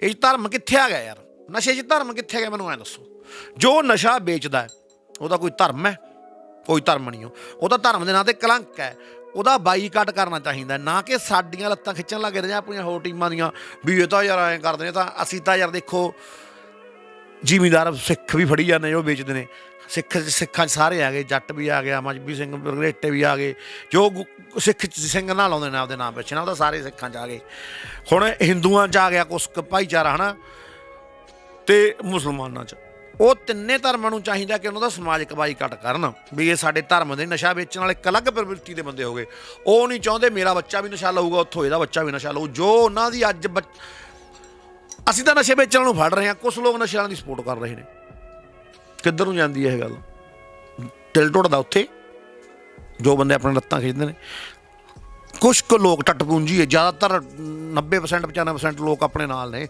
ਇਹ 'ਚ ਧਰਮ ਕਿੱਥੇ ਆ ਗਿਆ ਯਾਰ? ਨਸ਼ੇ 'ਚ ਧਰਮ ਕਿੱਥੇ ਗਿਆ? ਮੈਨੂੰ ਐਂ ਦੱਸੋ। ਜੋ ਨਸ਼ਾ ਵੇਚਦਾ ਉਹਦਾ ਕੋਈ ਧਰਮ ਹੈ? ਕੋਈ ਧਰਮ ਨਹੀਂ। ਉਹਦਾ ਧਰਮ ਦੇ ਨਾਂ 'ਤੇ ਕਲੰਕ ਹੈ। ਉਹਦਾ ਬਾਈਕਾਟ ਕਰਨਾ ਚਾਹੀਦਾ, ਨਾ ਕਿ ਸਾਡੀਆਂ ਲੱਤਾਂ ਖਿੱਚਣ ਲੱਗ ਰਹੇ ਆਪਣੀਆਂ ਹੋਰ ਟੀਮਾਂ ਦੀਆਂ ਵੀ ਇਹ ਤਾਂ ਯਾਰ ਐਂ ਕਰਦੇ ਨੇ। ਤਾਂ ਅਸੀਂ ਤਾਂ ਯਾਰ ਦੇਖੋ ਜ਼ਿਮੀਂਦਾਰ ਸਿੱਖ ਵੀ ਫੜੀ ਜਾਂਦੇ ਉਹ ਵੇਚਦੇ ਨੇ। ਸਿੱਖਾਂ 'ਚ ਸਾਰੇ ਆ ਗਏ, ਜੱਟ ਵੀ ਆ ਗਿਆ, ਮਜ਼ਬੀ ਸਿੰਘ ਬਰਗਰੇਟੇ ਵੀ ਆ ਗਏ, ਜੋ ਸਿੱਖ ਸਿੰਘ ਨਾਲ ਲਾਉਂਦੇ ਨੇ ਆਪਦੇ ਨਾਮ ਪਿੱਛੇ ਨਾ, ਉਹ ਤਾਂ ਸਾਰੇ ਸਿੱਖਾਂ 'ਚ ਆ ਗਏ। ਹੁਣ ਹਿੰਦੂਆਂ 'ਚ ਆ ਗਿਆ ਕੁਛ ਭਾਈਚਾਰਾ ਹੈ ਨਾ, ਅਤੇ ਮੁਸਲਮਾਨਾਂ 'ਚ। ਉਹ ਤਿੰਨੇ ਧਰਮਾਂ ਨੂੰ ਚਾਹੀਦਾ ਕਿ ਉਹਨਾਂ ਦਾ ਸਮਾਜਿਕ ਬਾਈਕਾਟ ਕਰਨ ਵੀ ਇਹ ਸਾਡੇ ਧਰਮ ਦੇ ਨਸ਼ਾ ਵੇਚਣ ਵਾਲੇ ਇੱਕ ਅਲੱਗ ਪ੍ਰਵਿਰਤੀ ਦੇ ਬੰਦੇ ਹੋ ਗਏ। ਉਹ ਨਹੀਂ ਚਾਹੁੰਦੇ ਮੇਰਾ ਬੱਚਾ ਵੀ ਨਸ਼ਾ ਲਊਗਾ, ਉੱਥੋਂ ਇਹਦਾ ਬੱਚਾ ਵੀ ਨਸ਼ਾ ਲਊ। ਜੋ ਉਹਨਾਂ ਦੀ ਅੱਜ ਅਸੀਂ ਤਾਂ ਨਸ਼ੇ ਵੇਚਣ ਨੂੰ ਫੜ ਰਹੇ ਹਾਂ, ਕੁਛ ਲੋਕ ਨਸ਼ੇ ਵਾਲਿਆਂ ਦੀ ਸਪੋਰਟ ਕਰ ਰਹੇ ਨੇ। ਕਿੱਧਰ ਨੂੰ ਜਾਂਦੀ ਹੈ ਇਹ ਗੱਲ? ਦਿਲ ਟੁੱਟਦਾ ਉੱਥੇ ਜੋ ਬੰਦੇ ਆਪਣੇ ਲੱਤਾਂ ਖਿੱਚਦੇ ਨੇ। ਕੁਛ ਕੁ ਲੋਕ ਟੱਟ ਪੂੰਜੀ ਹੈ, ਜ਼ਿਆਦਾਤਰ 90% 95% ਲੋਕ ਆਪਣੇ ਨਾਲ ਨੇ।